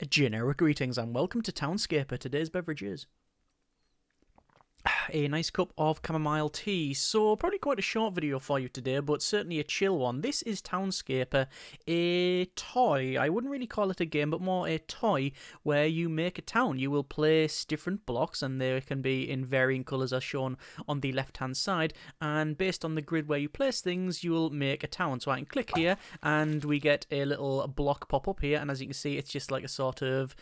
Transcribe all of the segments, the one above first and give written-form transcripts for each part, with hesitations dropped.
Generic greetings and welcome to Townscaper. Today's beverage is a nice cup of chamomile tea. So probably quite a short video for you today, but certainly a chill one. This is Townscaper, a toy. I wouldn't really call it a game, but more a toy where you make a town. You will place different blocks, and they can be in varying colours as shown on the left-hand side. And based on the grid where you place things, you will make a town. So I can click here, and we get a little block pop up here. And as you can see, it's just like a sort of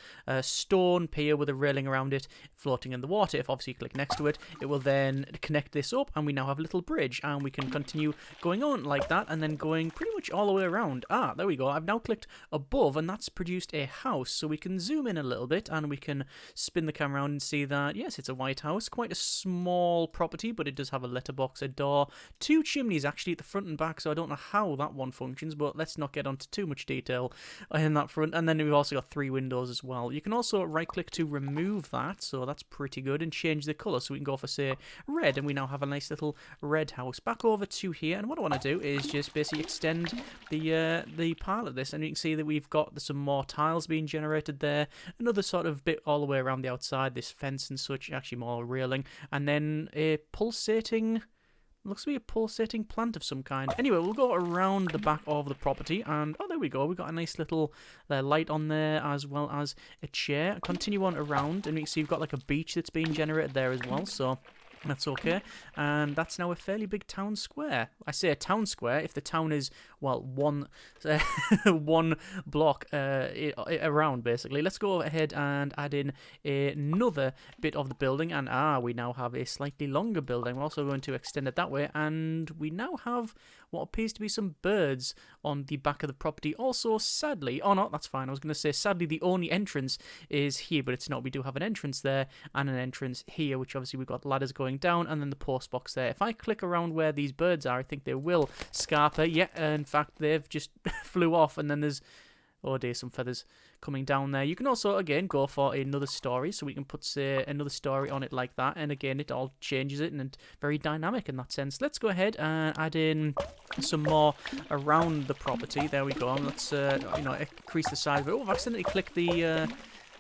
stone pier with a railing around it, floating in the water. If obviously you click next to it, it will then connect this up, and we now have a little bridge, and we can continue going on like that, and then going pretty much all the way around. There we go. I've now clicked above, and that's produced a house. So we can zoom in a little bit, and we can spin the camera around and see that, yes, it's a white house. Quite a small property, but it does have a letterbox, a door, two chimneys actually at the front and back, so I don't know how that one functions, but let's not get onto too much detail in that front. And then we've also got three windows as well. You can also right-click to remove that, so that's pretty good, and change the colour. So we can go for, say, red, and we now have a nice little red house. Back over to here, and what I want to do is just basically extend the part of this, and you can see that we've got some more tiles being generated there, another sort of bit all the way around the outside, this fence and such, actually more railing, and then a pulsating... looks to be a pulsating plant of some kind. Anyway, we'll go around the back of the property, and oh, there we go. We've got a nice little light on there, as well as a chair. Continue on around, and you can see we've got like a beach that's being generated there as well, so that's okay. And that's now a fairly big town square. I say a town square if the town is, well, one block around, basically. Let's go ahead and add in another bit of the building, and we now have a slightly longer building. We're also going to extend it that way, and we now have what appears to be some birds on the back of the property. Also, sadly, oh no, that's fine. I was going to say, sadly, the only entrance is here, but it's not. We do have an entrance there and an entrance here, which obviously we've got ladders going down, and then the post box there. If I click around where these birds are, I think they will scarper. Yeah, in fact, they've just flew off, and then there's, oh dear, some feathers coming down there. You can also, again, go for another story, so we can put, say, another story on it like that, and again, it all changes it, and it's very dynamic in that sense. Let's go ahead and add in some more around the property. There we go. Let's, increase the size of it. Oh, I've accidentally clicked the...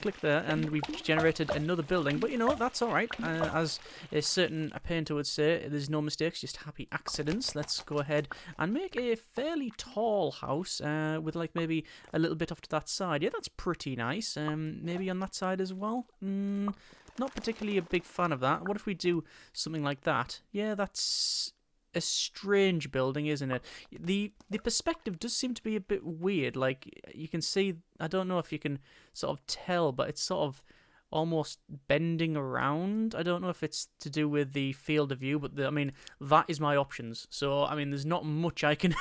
click there, and we've generated another building, but that's alright. As a certain painter would say, there's no mistakes, just happy accidents. Let's go ahead and make a fairly tall house with like maybe a little bit off to that side. Yeah, that's pretty nice. Maybe on that side as well. Not particularly a big fan of that. What if we do something like that? Yeah, that's a strange building, isn't it? The perspective does seem to be a bit weird. Like, you can see, I don't know if you can sort of tell, but it's sort of almost bending around. I don't know if it's to do with the field of view, but that is my options. So, there's not much I can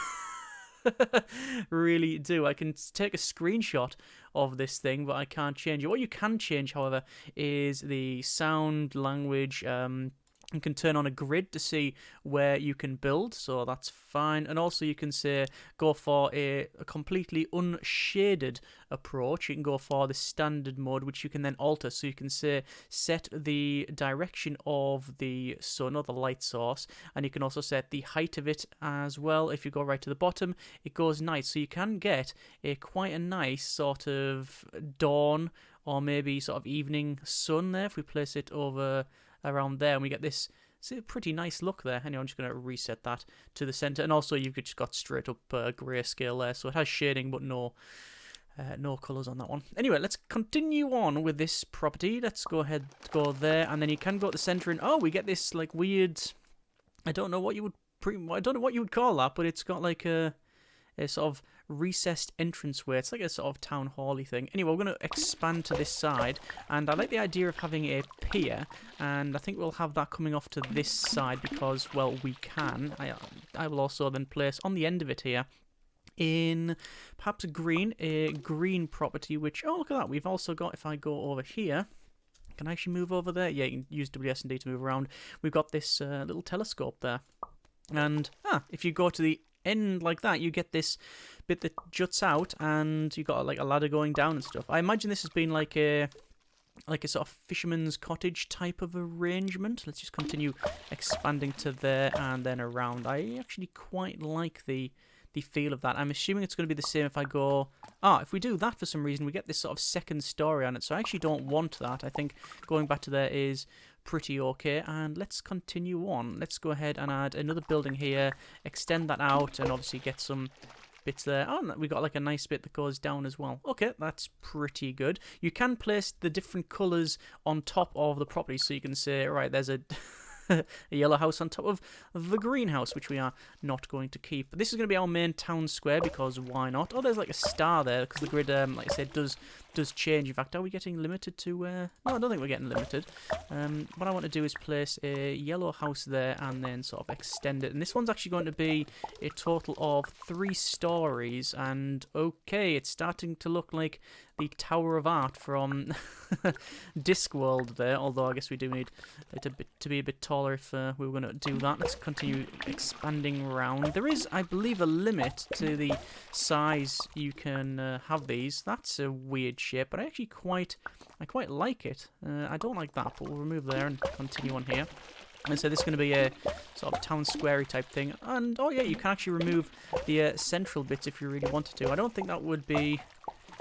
really do. I can take a screenshot of this thing, but I can't change it. What you can change, however, is the sound, language, you can turn on a grid to see where you can build, so that's fine. And also you can say go for a completely unshaded approach. You can go for the standard mode, which you can then alter. So you can say set the direction of the sun or the light source, and you can also set the height of it as well. If you go right to the bottom, it goes night. So you can get quite a nice sort of dawn or maybe sort of evening sun there if we place it over around there, and we get this. See, a pretty nice look there. Anyway, I'm just going to reset that to the center, and also you've just got straight up grayscale there, so it has shading but no colors on that one. Anyway, let's continue on with this property. Let's go ahead, go there, and then you can go to the center, and we get this like weird. I don't know what you would call that, but it's got like a sort of recessed entranceway. It's like a sort of town hall-y thing. Anyway, we're going to expand to this side, and I like the idea of having a pier, and I think we'll have that coming off to this side because, well, we can. I will also then place on the end of it here in perhaps a green property, which, oh, look at that. We've also got, if I go over here, can I actually move over there? Yeah, you can use WSD to move around. We've got this little telescope there, and if you go to the end like that, you get this bit that juts out, and you got like a ladder going down and stuff. I imagine this has been like a sort of fisherman's cottage type of arrangement. Let's just continue expanding to there and then around. I actually quite like the the feel of that. I'm assuming it's going to be the same if I go... if we do that for some reason, we get this sort of second story on it. So I actually don't want that. I think going back to there is pretty okay. And let's continue on. Let's go ahead and add another building here, extend that out, and obviously get some bits there. Oh, we got like a nice bit that goes down as well. Okay, that's pretty good. You can place the different colours on top of the property, so you can say, right, there's a... a yellow house on top of the greenhouse, which we are not going to keep. But this is going to be our main town square, because why not? Oh, there's like a star there, because the grid, like I said, does change. In fact, are we getting limited to... No, I don't think we're getting limited. What I want to do is place a yellow house there and then sort of extend it. And this one's actually going to be a total of 3 stories. And okay, it's starting to look like the Tower of Art from Discworld there, although I guess we do need it to be a bit taller if we were going to do that. Let's continue expanding around. There is, I believe, a limit to the size you can have these. That's a weird shape, but I actually quite like it. I don't like that, but we'll remove there and continue on here. And so this is going to be a sort of town square-y type thing. And, oh yeah, you can actually remove the central bits if you really wanted to. I don't think that would be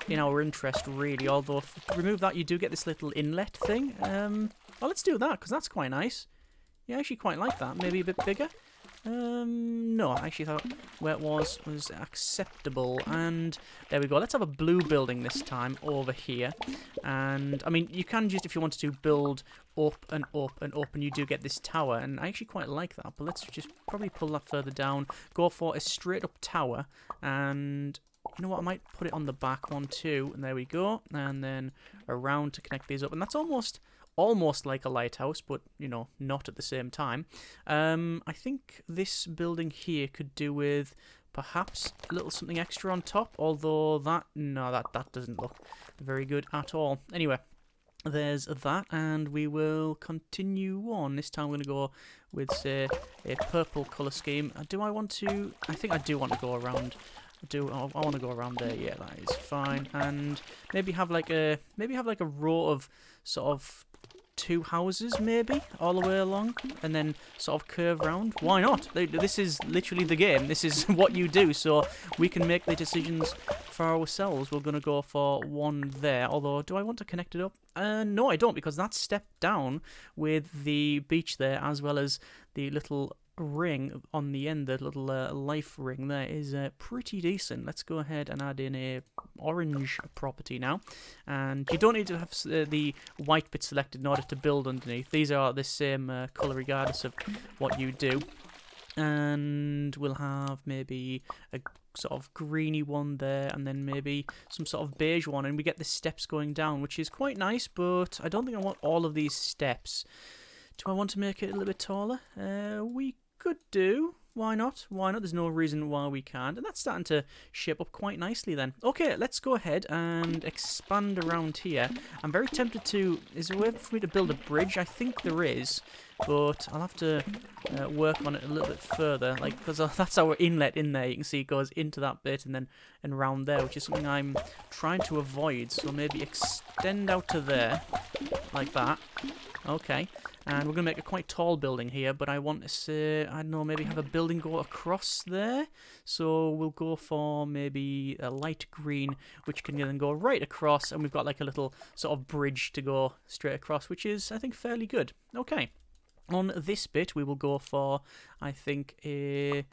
in our interest, really. Although, if you remove that, you do get this little inlet thing. Well, let's do that, because that's quite nice. Yeah, I actually quite like that. Maybe a bit bigger. No, I actually thought where it was acceptable. And there we go. Let's have a blue building this time over here. And, I mean, you can just, if you wanted to, build up and up and up, and you do get this tower. And I actually quite like that. But let's just probably pull that further down. Go for a straight-up tower. And... you know what, I might put it on the back one too, and there we go, and then around to connect these up, and that's almost like a lighthouse, but, you know, not at the same time. I think this building here could do with perhaps a little something extra on top, although that doesn't look very good at all. Anyway, there's that, and we will continue on. This time we're going to go with, say, a purple colour scheme. Do I want to... I think I do want to go around... I want to go around there. Yeah, that is fine. And maybe have like a row of sort of 2 houses, maybe all the way along, and then sort of curve round. Why not? This is literally the game. This is what you do, so we can make the decisions for ourselves. We're gonna go for one there. Although, do I want to connect it up? No, I don't, because that's stepped down with the beach there, as well as the little ring on the end, the little life ring there is pretty decent. Let's go ahead and add in a orange property now, and you don't need to have the white bit selected in order to build underneath. These are the same colour regardless of what you do. And we'll have maybe a sort of greeny one there, and then maybe some sort of beige one, and we get the steps going down, which is quite nice, but I don't think I want all of these steps. Do I want to make it a little bit taller? We could do. Why not? Why not? There's no reason why we can't. And that's starting to shape up quite nicely then. Okay, let's go ahead and expand around here. I'm very tempted to... Is there a way for me to build a bridge? I think there is, but I'll have to work on it a little bit further. Like, because that's our inlet in there. You can see it goes into that bit and then around there, which is something I'm trying to avoid. So maybe extend out to there, like that. Okay. And we're going to make a quite tall building here, but I want to say, I don't know, maybe have a building go across there. So we'll go for maybe a light green, which can then go right across, and we've got like a little sort of bridge to go straight across, which is, I think, fairly good. Okay. On this bit, we will go for, I think, a...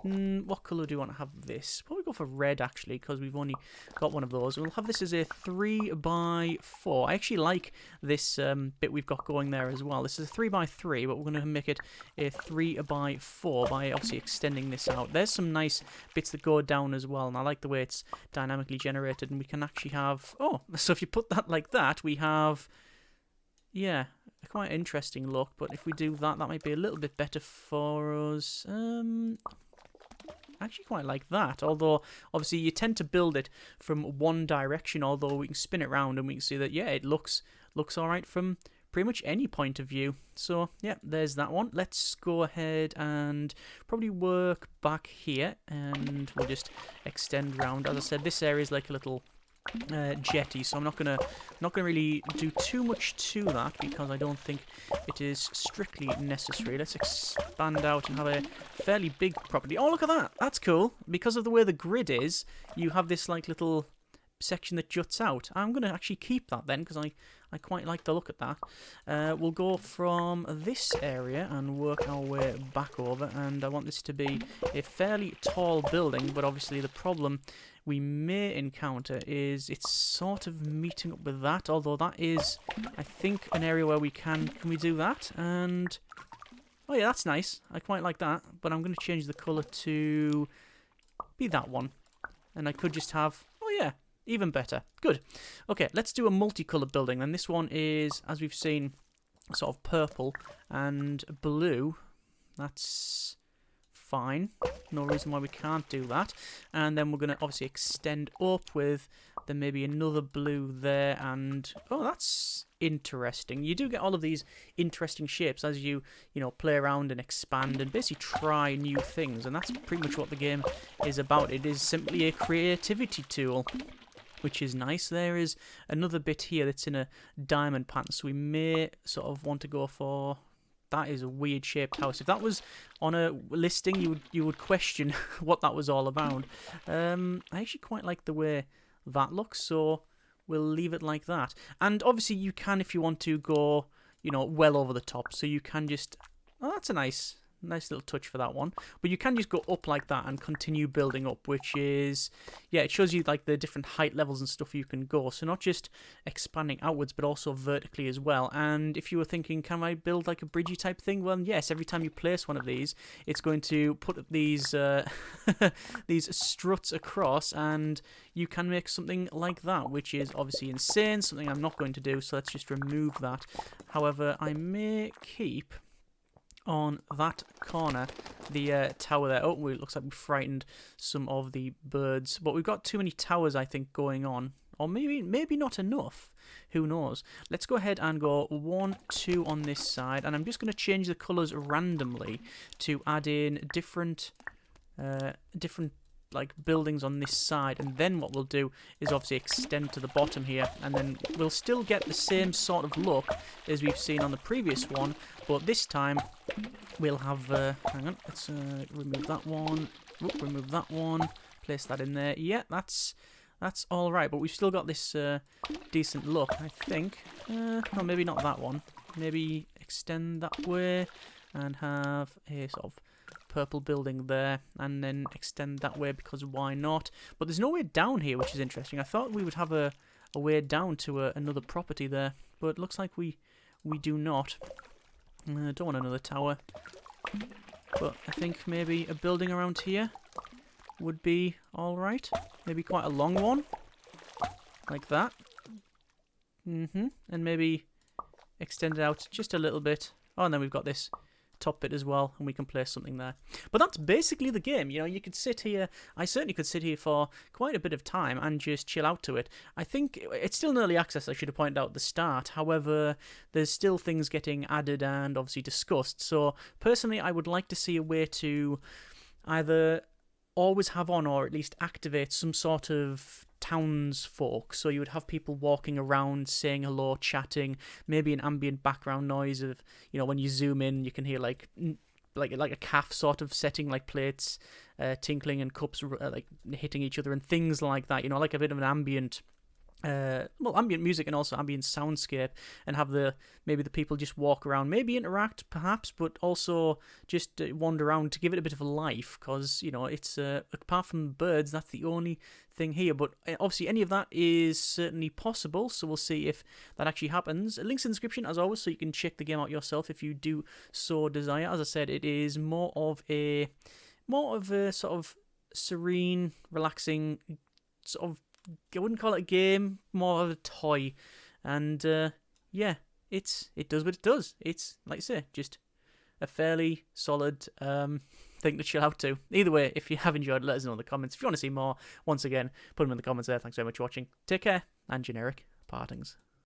what colour do you want to have this? Probably go for red, actually, because we've only got one of those. We'll have this as a 3x4. I actually like this bit we've got going there as well. This is a 3x3, but we're going to make it a 3x4 by obviously extending this out. There's some nice bits that go down as well, and I like the way it's dynamically generated, and we can actually have... Oh, so if you put that like that, we have... Yeah, a quite interesting look, but if we do that, that might be a little bit better for us. I actually quite like that, although obviously you tend to build it from one direction, although we can spin it around and we can see that, yeah, it looks alright from pretty much any point of view. So, yeah, there's that one. Let's go ahead and probably work back here, and we'll just extend around. As I said, this area is like a little jetty, so I'm not gonna really do too much to that because I don't think it is strictly necessary. Let's expand out and have a fairly big property. Oh, look at that! That's cool. Because of the way the grid is, you have this like little section that juts out. I'm gonna actually keep that then because I quite like the look at that. We'll go from this area and work our way back over, and I want this to be a fairly tall building, but obviously the problem we may encounter is it's sort of meeting up with that, although that is, I think, an area where we can we do that? And, oh yeah, that's nice. I quite like that, but I'm going to change the colour to be that one. And I could just have, oh yeah, even better. Good. Okay, let's do a multicoloured building. And this one is, as we've seen, sort of purple and blue. That's fine. No reason why we can't do that. And then we're going to obviously extend up with then maybe another blue there. And, oh, that's interesting. You do get all of these interesting shapes as you play around and expand and basically try new things. And that's pretty much what the game is about. It is simply a creativity tool, which is nice. There is another bit here that's in a diamond pattern, so we may sort of want to go for... That is a weird shaped house. If that was on a listing, you would question what that was all about. I actually quite like the way that looks, so we'll leave it like that. And obviously you can, if you want to, go, well over the top. So you can just... Oh, that's a nice little touch for that one. But you can just go up like that and continue building up, which is, yeah, it shows you like the different height levels and stuff you can go. So not just expanding outwards, but also vertically as well. And if you were thinking, can I build like a bridgey type thing? Well, yes, every time you place one of these, it's going to put these these struts across, and you can make something like that, which is obviously insane, something I'm not going to do. So let's just remove that. However, I may keep on that corner the tower there. Oh, it looks like we frightened some of the birds, but we've got too many towers, I think, going on, or maybe not enough. Who knows? Let's go ahead and go 1, 2 on this side, and I'm just going to change the colours randomly to add in different like buildings on this side, and then what we'll do is obviously extend to the bottom here, and then we'll still get the same sort of look as we've seen on the previous one, but this time we'll have hang on, let's remove that one. Oop, remove that one, place that in there. Yeah, that's all right, but we've still got this decent look, I think. No, maybe not that one. Maybe extend that way and have a sort of purple building there, and then extend that way because why not? But there's no way down here, which is interesting. I thought we would have a way down to another property there, but it looks like we do not. Don't want another tower, but I think maybe a building around here would be alright. Maybe quite a long one, like that. And maybe extend it out just a little bit. Oh, and then we've got this top bit as well, and we can place something there. But that's basically the game. You could sit here, I certainly could sit here for quite a bit of time and just chill out to it. I think it's still in early access, I should have pointed out at the start. However, there's still things getting added and obviously discussed. So personally, I would like to see a way to either always have on, or at least activate, some sort of townsfolk. So you would have people walking around, saying hello, chatting, maybe an ambient background noise of, when you zoom in, you can hear like a calf sort of setting, like plates tinkling and cups like hitting each other and things like that. Like a bit of an ambient ambient music and also ambient soundscape, and have maybe the people just walk around, maybe interact perhaps, but also just wander around to give it a bit of a life, because it's apart from birds, that's the only thing here. But obviously any of that is certainly possible, so we'll see if that actually happens. Links in the description as always, so you can check the game out yourself if you do so desire. As I said, it is more of a sort of serene, relaxing sort of, I wouldn't call it a game, more of a toy. And yeah, it does what it does. It's, like I say, just a fairly solid thing to chill out to. Either way, if you have enjoyed, let us know in the comments. If you want to see more, once again, put them in the comments there. Thanks very much for watching. Take care, and generic partings.